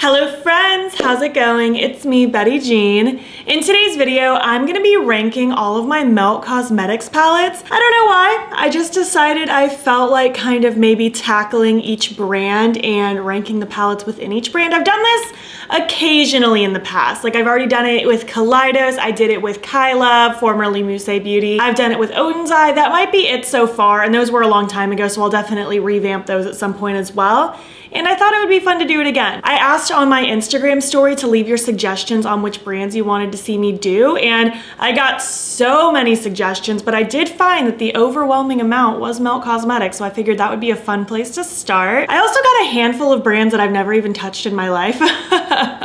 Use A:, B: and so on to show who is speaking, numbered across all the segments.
A: Hello friends, how's it going? It's me, Betty Jean. In today's video, I'm gonna be ranking all of my Melt Cosmetics palettes. I don't know why, I just decided I felt like kind of maybe tackling each brand and ranking the palettes within each brand. I've done this occasionally in the past. Like I've already done it with Kaleidos, I did it with Kaleidos, formerly Mousse Beauty. I've done it with Odin's Eye. That might be it so far, and those were a long time ago, so I'll definitely revamp those at some point as well. And I thought it would be fun to do it again. I asked on my Instagram story to leave your suggestions on which brands you wanted to see me do, and I got so many suggestions, but I did find that the overwhelming amount was Melt Cosmetics, so I figured that would be a fun place to start. I also got a handful of brands that I've never even touched in my life.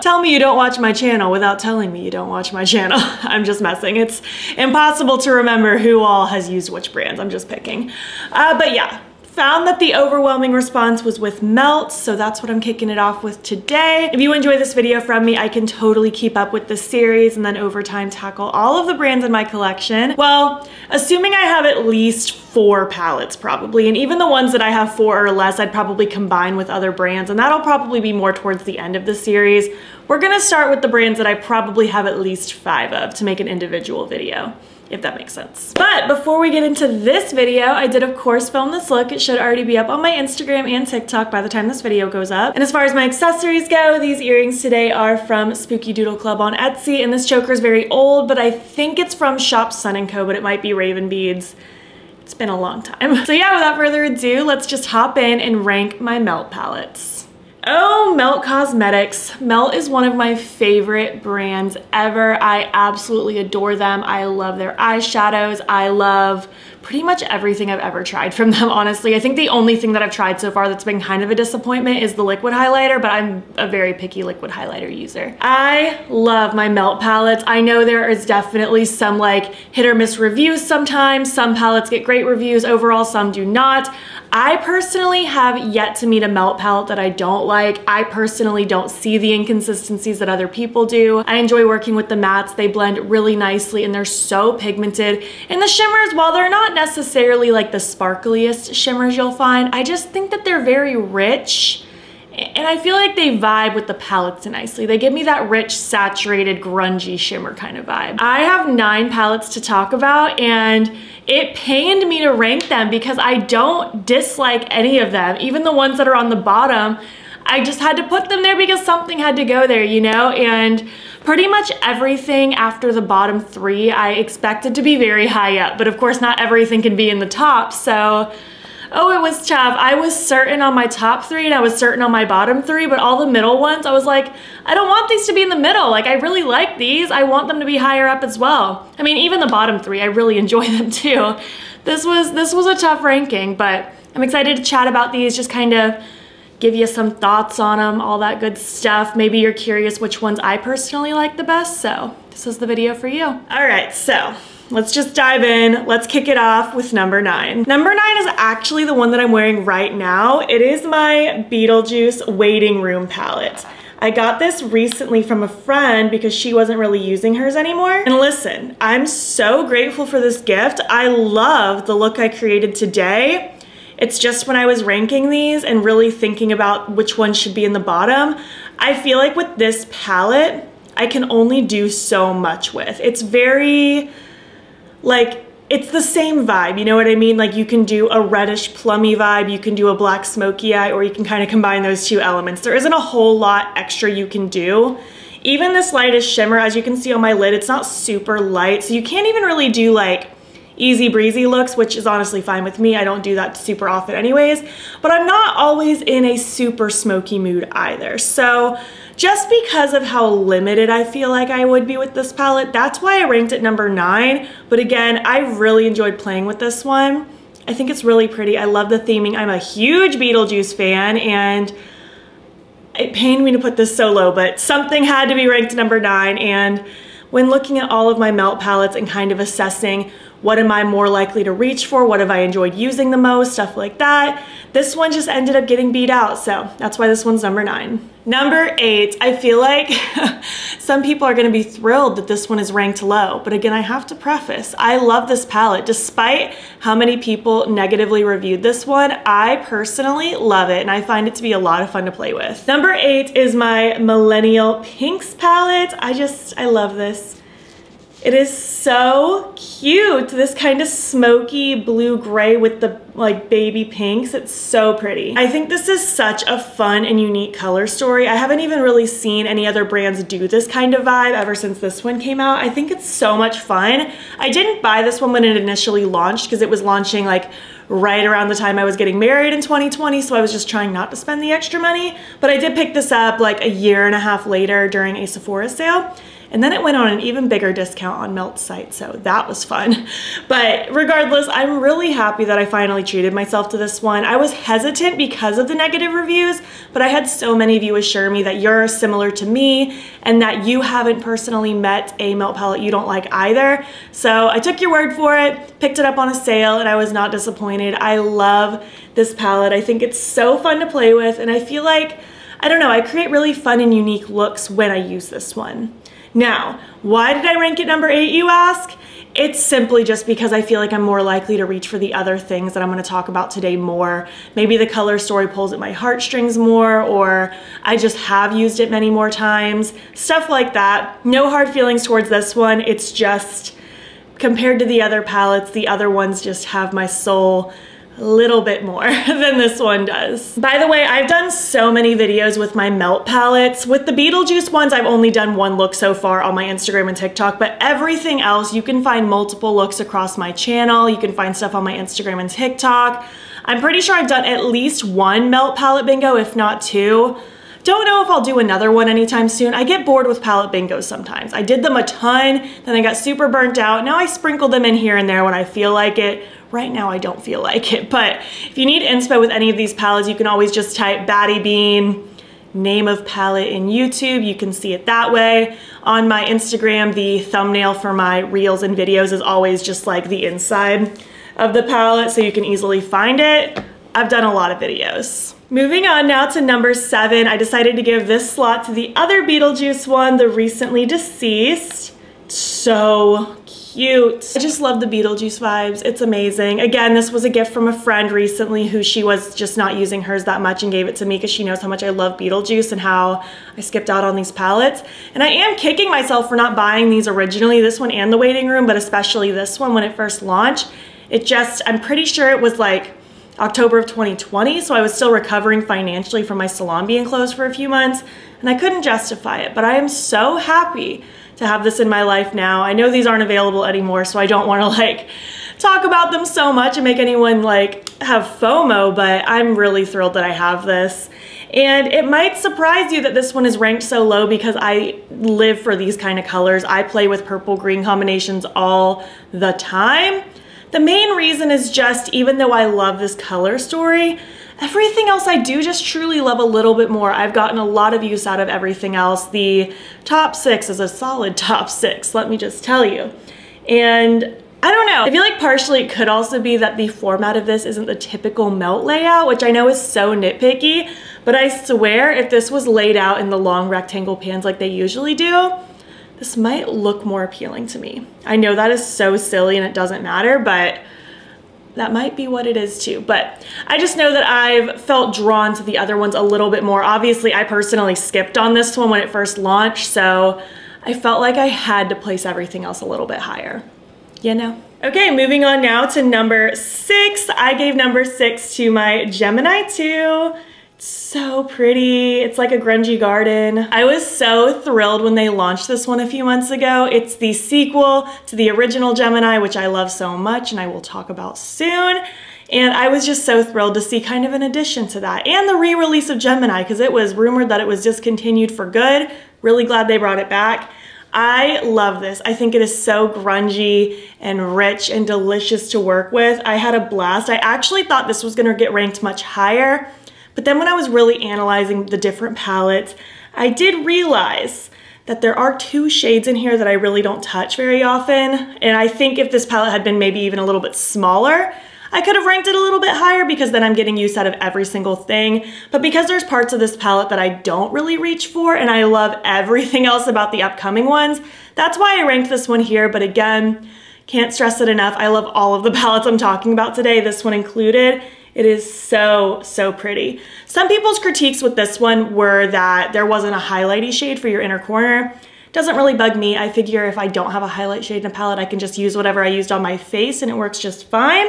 A: Tell me you don't watch my channel without telling me you don't watch my channel. I'm just messing. It's impossible to remember who all has used which brands. I'm just picking. But yeah. Found that the overwhelming response was with Melt, so that's what I'm kicking it off with today. If you enjoy this video from me, I can totally keep up with this series and then over time tackle all of the brands in my collection. Well, assuming I have at least 4 palettes probably, and even the ones that I have 4 or less, I'd probably combine with other brands, and that'll probably be more towards the end of the series. We're gonna start with the brands that I probably have at least 5 of to make an individual video, if that makes sense. But before we get into this video, I did of course film this look. It should already be up on my Instagram and TikTok by the time this video goes up. And as far as my accessories go, these earrings today are from Spooky Doodle Club on Etsy, and this choker is very old, but I think it's from Shop Sun & Co, but it might be Raven Beads. It's been a long time. So yeah, without further ado, let's just hop in and rank my Melt palettes. Oh, Melt Cosmetics. Melt is one of my favorite brands ever. I absolutely adore them. I love their eyeshadows. I love pretty much everything I've ever tried from them, honestly. I think the only thing that I've tried so far that's been kind of a disappointment is the liquid highlighter, but I'm a very picky liquid highlighter user. I love my Melt palettes. I know there is definitely some like hit or miss reviews sometimes. Some palettes get great reviews overall, some do not. I personally have yet to meet a Melt palette that I don't like. I personally don't see the inconsistencies that other people do. I enjoy working with the mattes. They blend really nicely and they're so pigmented. And the shimmers, while they're not necessarily like the sparkliest shimmers you'll find, I just think that they're very rich. And I feel like they vibe with the palettes nicely. They give me that rich, saturated, grungy shimmer kind of vibe. I have 9 palettes to talk about, and it pained me to rank them because I don't dislike any of them. Even the ones that are on the bottom, I just had to put them there because something had to go there, you know? And pretty much everything after the bottom 3, I expected to be very high up, but of course not everything can be in the top, so oh, it was tough. I was certain on my top 3 and I was certain on my bottom 3, but all the middle ones, I was like, I don't want these to be in the middle. Like, I really like these. I want them to be higher up as well. I mean, even the bottom 3, I really enjoy them too. This was a tough ranking, but I'm excited to chat about these, just kind of give you some thoughts on them, all that good stuff. Maybe you're curious which ones I personally like the best, so this is the video for you. All right, so let's just dive in. Let's kick it off with number 9. Number 9 is actually the one that I'm wearing right now. It is my Beetlejuice Waiting Room palette. I got this recently from a friend because she wasn't really using hers anymore. And listen, I'm so grateful for this gift. I love the look I created today. It's just when I was ranking these and really thinking about which one should be in the bottom, I feel like with this palette, I can only do so much with. It's very, like, it's the same vibe, you know what I mean? Like, you can do a reddish plummy vibe, you can do a black smoky eye, or you can kind of combine those 2 elements. There isn't a whole lot extra you can do. Even this lightest shimmer, as you can see on my lid, it's not super light, so you can't even really do like easy breezy looks, which is honestly fine with me. I don't do that super often anyways, but I'm not always in a super smoky mood either. So just because of how limited I feel like I would be with this palette, that's why I ranked it number 9. But again, I really enjoyed playing with this one. I think it's really pretty. I love the theming. I'm a huge Beetlejuice fan, and it pained me to put this so low, but something had to be ranked number 9. And when looking at all of my Melt palettes and kind of assessing what am I more likely to reach for, what have I enjoyed using the most, stuff like that, this one just ended up getting beat out, so that's why this one's number 9. Number 8, I feel like some people are gonna be thrilled that this one is ranked low, but again, I have to preface, I love this palette. Despite how many people negatively reviewed this one, I personally love it, and I find it to be a lot of fun to play with. Number 8 is my Millennial Pinks palette. I love this. It is so cute. This kind of smoky blue-gray with the like baby pinks. It's so pretty. I think this is such a fun and unique color story. I haven't even really seen any other brands do this kind of vibe ever since this one came out. I think it's so much fun. I didn't buy this one when it initially launched because it was launching like right around the time I was getting married in 2020, so I was just trying not to spend the extra money. But I did pick this up like a year and a half later during a Sephora sale. And then it went on an even bigger discount on Melt's site, so that was fun. But regardless, I'm really happy that I finally treated myself to this one. I was hesitant because of the negative reviews, but I had so many of you assure me that you're similar to me and that you haven't personally met a Melt palette you don't like either. So I took your word for it, picked it up on a sale, and I was not disappointed. I love this palette. I think it's so fun to play with, and I feel like, I don't know, I create really fun and unique looks when I use this one. Now, why did I rank it number 8, you ask? It's simply just because I feel like I'm more likely to reach for the other things that I'm gonna talk about today more. Maybe the color story pulls at my heartstrings more, or I just have used it many more times, stuff like that. No hard feelings towards this one. It's just, compared to the other palettes, the other ones just have my soul a little bit more than this one does. By the way, I've done so many videos with my Melt palettes. With the Beetlejuice ones, I've only done one look so far on my Instagram and TikTok, but everything else, you can find multiple looks across my channel. You can find stuff on my Instagram and TikTok. I'm pretty sure I've done at least one Melt palette bingo, if not 2. Don't know if I'll do another one anytime soon. I get bored with palette bingos sometimes. I did them a ton, then I got super burnt out. Now I sprinkle them in here and there when I feel like it. Right now I don't feel like it, but if you need inspo with any of these palettes, you can always just type battybean, name of palette in YouTube. You can see it that way. On my Instagram, the thumbnail for my reels and videos is always just like the inside of the palette, so you can easily find it. I've done a lot of videos. Moving on now to number 7, I decided to give this slot to the other Beetlejuice one, the recently deceased. So cute. I just love the Beetlejuice vibes. It's amazing. Again, this was a gift from a friend recently who she was just not using hers that much and gave it to me because she knows how much I love Beetlejuice and how I skipped out on these palettes. And I am kicking myself for not buying these originally, this one and the Waiting Room, but especially this one when it first launched. It just, I'm pretty sure it was like October of 2020, so I was still recovering financially from my salon being closed for a few months, and I couldn't justify it, but I am so happy to have this in my life now. I know these aren't available anymore, so I don't want to like talk about them so much and make anyone like have FOMO, but I'm really thrilled that I have this. And it might surprise you that this one is ranked so low because I live for these kind of colors. I play with purple-green combinations all the time. The main reason is just, even though I love this color story, everything else I do just truly love a little bit more. I've gotten a lot of use out of everything else. The top 6 is a solid top 6, let me just tell you. And I don't know, I feel like partially it could also be that the format of this isn't the typical Melt layout, which I know is so nitpicky, but I swear if this was laid out in the long rectangle pans like they usually do, this might look more appealing to me. I know that is so silly and it doesn't matter, but that might be what it is too. But I just know that I've felt drawn to the other ones a little bit more. Obviously, I personally skipped on this one when it first launched, so I felt like I had to place everything else a little bit higher, you know? Okay, moving on now to number 6. I gave number 6 to my Gemini 2. So pretty. It's like a grungy garden. I was so thrilled when they launched this one a few months ago. It's the sequel to the original Gemini, which I love so much and I will talk about soon. And I was just so thrilled to see kind of an addition to that and the re-release of Gemini because it was rumored that it was discontinued for good. Really glad they brought it back. I love this. I think it is so grungy and rich and delicious to work with. I had a blast. I actually thought this was gonna get ranked much higher. But then when I was really analyzing the different palettes, I did realize that there are 2 shades in here that I really don't touch very often. And I think if this palette had been maybe even a little bit smaller, I could have ranked it a little bit higher because then I'm getting use out of every single thing. But because there's parts of this palette that I don't really reach for and I love everything else about the upcoming ones, that's why I ranked this one here. But again, can't stress it enough. I love all of the palettes I'm talking about today, this one included. It is so, so pretty. Some people's critiques with this one were that there wasn't a highlighty shade for your inner corner. Doesn't really bug me. I figure if I don't have a highlight shade in a palette, I can just use whatever I used on my face and it works just fine.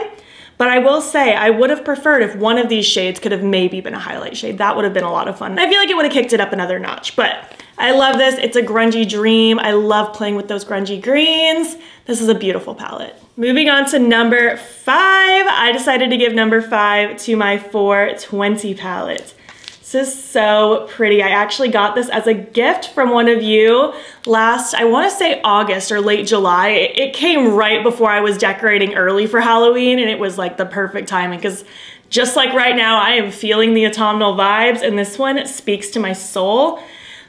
A: But I will say, I would have preferred if one of these shades could have maybe been a highlight shade. That would have been a lot of fun. I feel like it would have kicked it up another notch, but I love this. It's a grungy dream. I love playing with those grungy greens. This is a beautiful palette. Moving on to number 5, I decided to give number 5 to my 420 palette. This is so pretty. I actually got this as a gift from one of you last, I want to say August or late July. It came right before I was decorating early for Halloween, and it was like the perfect timing because just like right now, I am feeling the autumnal vibes, and this one speaks to my soul.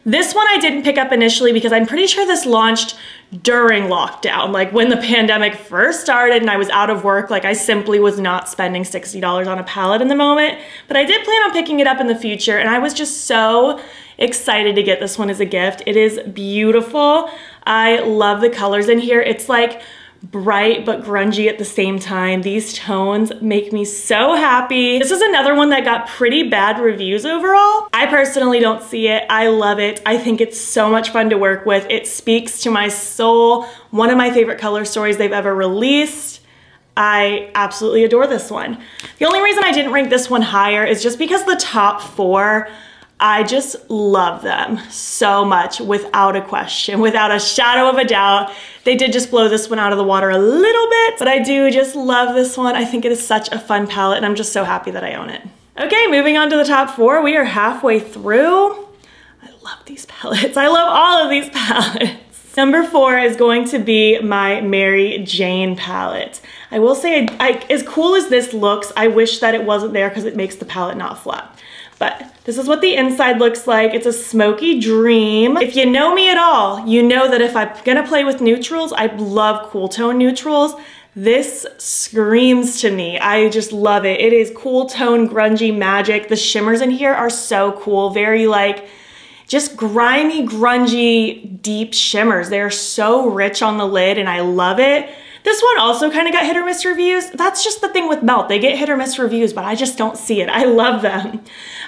A: This one I didn't pick up initially because I'm pretty sure this launched during lockdown, like when the pandemic first started and I was out of work. Like I simply was not spending $60 on a palette in the moment, but I did plan on picking it up in the future, and I was just so excited to get this one as a gift. It is beautiful. I love the colors in here. It's like bright but grungy at the same time. These tones make me so happy. This is another one that got pretty bad reviews overall. I personally don't see it. I love it. I think it's so much fun to work with. It speaks to my soul. One of my favorite color stories they've ever released. I absolutely adore this one. The only reason I didn't rank this one higher is just because the top 4, I just love them so much, without a question, without a shadow of a doubt. They did just blow this one out of the water a little bit, but I do just love this one. I think it is such a fun palette, and I'm just so happy that I own it. Okay, moving on to the top 4. We are halfway through. I love these palettes. I love all of these palettes. Number 4 is going to be my Mary Jane palette. I will say, as cool as this looks, I wish that it wasn't there because it makes the palette not flat. But this is what the inside looks like. It's a smoky dream. If you know me at all, you know that if I'm gonna play with neutrals, I love cool tone neutrals. This screams to me. I just love it. It is cool tone, grungy magic. The shimmers in here are so cool. Very like, just grimy, grungy, deep shimmers. They're so rich on the lid and I love it. This one also kind of got hit or miss reviews. That's just the thing with Melt. They get hit or miss reviews, but I just don't see it. I love them.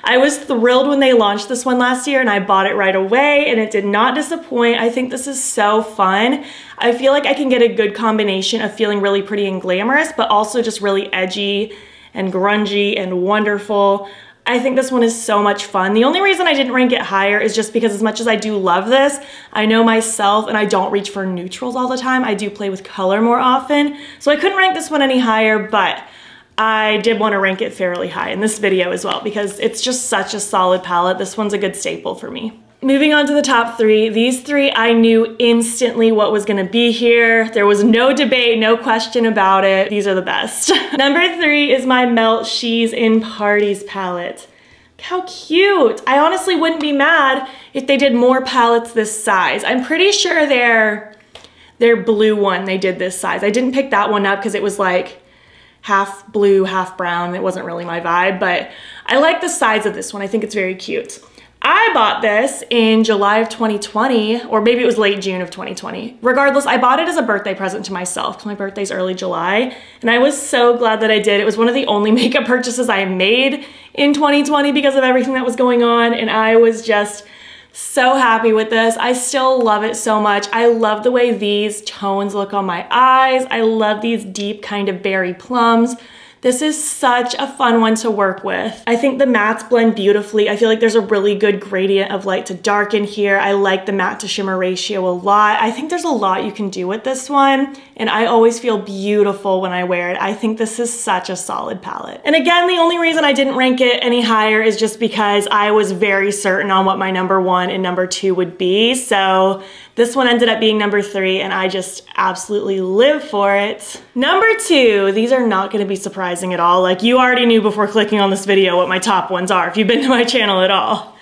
A: I was thrilled when they launched this one last year and I bought it right away and it did not disappoint. I think this is so fun. I feel like I can get a good combination of feeling really pretty and glamorous, but also just really edgy and grungy and wonderful. I think this one is so much fun. The only reason I didn't rank it higher is just because as much as I do love this, I know myself and I don't reach for neutrals all the time. I do play with color more often. So I couldn't rank this one any higher, but I did want to rank it fairly high in this video as well because it's just such a solid palette. This one's a good staple for me. Moving on to the top 3. These 3, I knew instantly what was gonna be here. There was no debate, no question about it. These are the best. Number 3 is my Melt She's in Parties palette. How cute. I honestly wouldn't be mad if they did more palettes this size. I'm pretty sure their blue one, they did this size. I didn't pick that one up because it was like half blue, half brown. It wasn't really my vibe, but I like the size of this one. I think it's very cute. I bought this in July of 2020, or maybe it was late June of 2020. Regardless, I bought it as a birthday present to myself because my birthday's early July, and I was so glad that I did. It was one of the only makeup purchases I made in 2020 because of everything that was going on, and I was just so happy with this. I still love it so much. I love the way these tones look on my eyes. I love these deep kind of berry plums. This is such a fun one to work with. I think the mattes blend beautifully. I feel like there's a really good gradient of light to dark in here. I like the matte to shimmer ratio a lot. I think there's a lot you can do with this one, and I always feel beautiful when I wear it. I think this is such a solid palette. And again, the only reason I didn't rank it any higher is just because I was very certain on what my number 1 and number 2 would be. So this one ended up being number 3, and I just absolutely live for it. Number 2, these are not gonna be surprising at all. Like, you already knew before clicking on this video what my top ones are if you've been to my channel at all.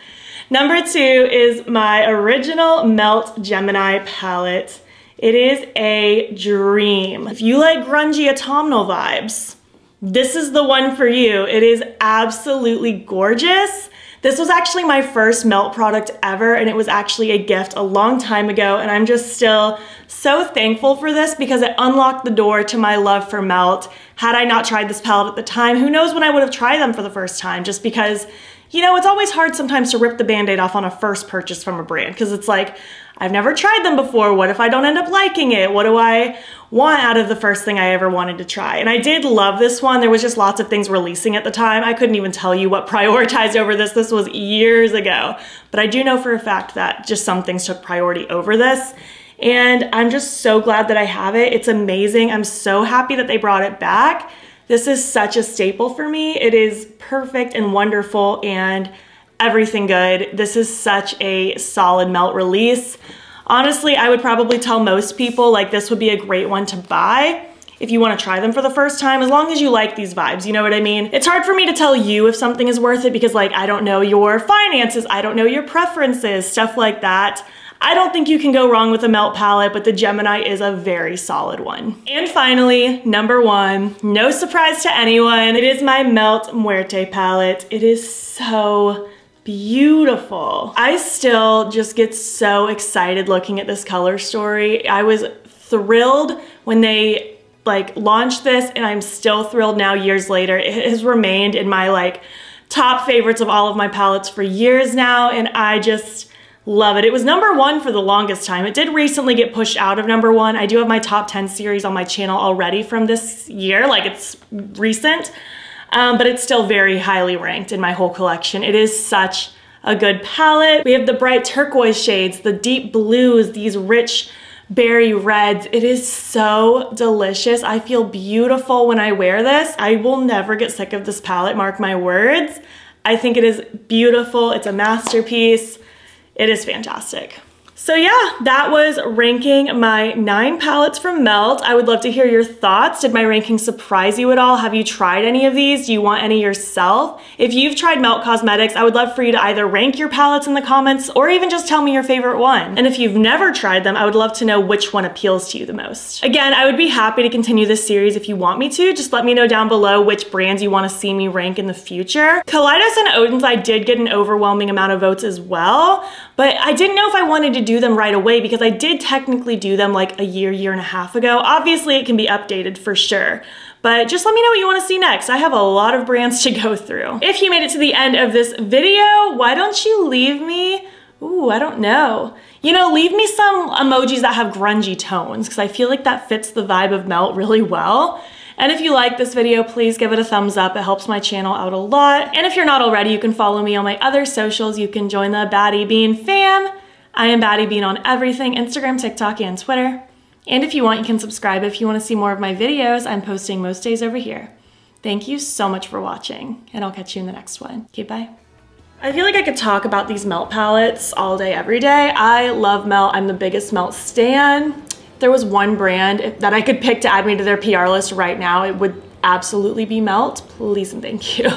A: Number 2 is my original Melt Gemini palette. It is a dream. If you like grungy autumnal vibes, this is the one for you. It is absolutely gorgeous. This was actually my first Melt product ever, and it was actually a gift a long time ago, and I'm just still so thankful for this because it unlocked the door to my love for Melt. Had I not tried this palette at the time, who knows when I would have tried them for the first time, just because, you know, it's always hard sometimes to rip the Band-Aid off on a first purchase from a brand, because it's like, I've never tried them before. What if I don't end up liking it? What do I want out of the first thing I ever wanted to try? And I did love this one. There was just lots of things releasing at the time. I couldn't even tell you what prioritized over this. This was years ago. But I do know for a fact that just some things took priority over this. And I'm just so glad that I have it. It's amazing. I'm so happy that they brought it back. This is such a staple for me. It is perfect and wonderful and everything good. This is such a solid Melt release. Honestly, I would probably tell most people like this would be a great one to buy if you want to try them for the first time, as long as you like these vibes, you know what I mean? It's hard for me to tell you if something is worth it because like I don't know your finances, I don't know your preferences, stuff like that. I don't think you can go wrong with a Melt palette, but the Gemini is a very solid one. And finally, number one, no surprise to anyone, it is my Melt Muerte palette. It is so beautiful. I still just get so excited looking at this color story. I was thrilled when they like launched this, and I'm still thrilled now years later. It has remained in my like top favorites of all of my palettes for years now, and I just love it. It was number one for the longest time. It did recently get pushed out of number one. I do have my top 10 series on my channel already from this year, like it's recent. But it's still very highly ranked in my whole collection. It is such a good palette. We have the bright turquoise shades, the deep blues, these rich berry reds. It is so delicious. I feel beautiful when I wear this. I will never get sick of this palette, mark my words. I think it is beautiful. It's a masterpiece. It is fantastic. So yeah, that was ranking my 9 palettes from Melt. I would love to hear your thoughts. Did my ranking surprise you at all? Have you tried any of these? Do you want any yourself? If you've tried Melt Cosmetics, I would love for you to either rank your palettes in the comments or even just tell me your favorite one. And if you've never tried them, I would love to know which one appeals to you the most. Again, I would be happy to continue this series if you want me to. Just let me know down below which brands you want to see me rank in the future. Kaleidos and Odin's, I did get an overwhelming amount of votes as well, but I didn't know if I wanted to do them right away because I did technically do them like a year and a half ago. Obviously it can be updated for sure, but just let me know what you want to see next. I have a lot of brands to go through. If you made it to the end of this video, why don't you leave me, ooh, I don't know. You know, leave me some emojis that have grungy tones because I feel like that fits the vibe of Melt really well. And if you like this video, please give it a thumbs up. It helps my channel out a lot. And if you're not already, you can follow me on my other socials. You can join the battybean fam. I am battybean on everything, Instagram, TikTok, and Twitter. And if you want, you can subscribe if you want to see more of my videos. I'm posting most days over here. Thank you so much for watching, and I'll catch you in the next one. Okay, bye. I feel like I could talk about these Melt palettes all day, every day. I love Melt. I'm the biggest Melt stan. If there was one brand that I could pick to add me to their PR list right now, it would absolutely be Melt. Please and thank you.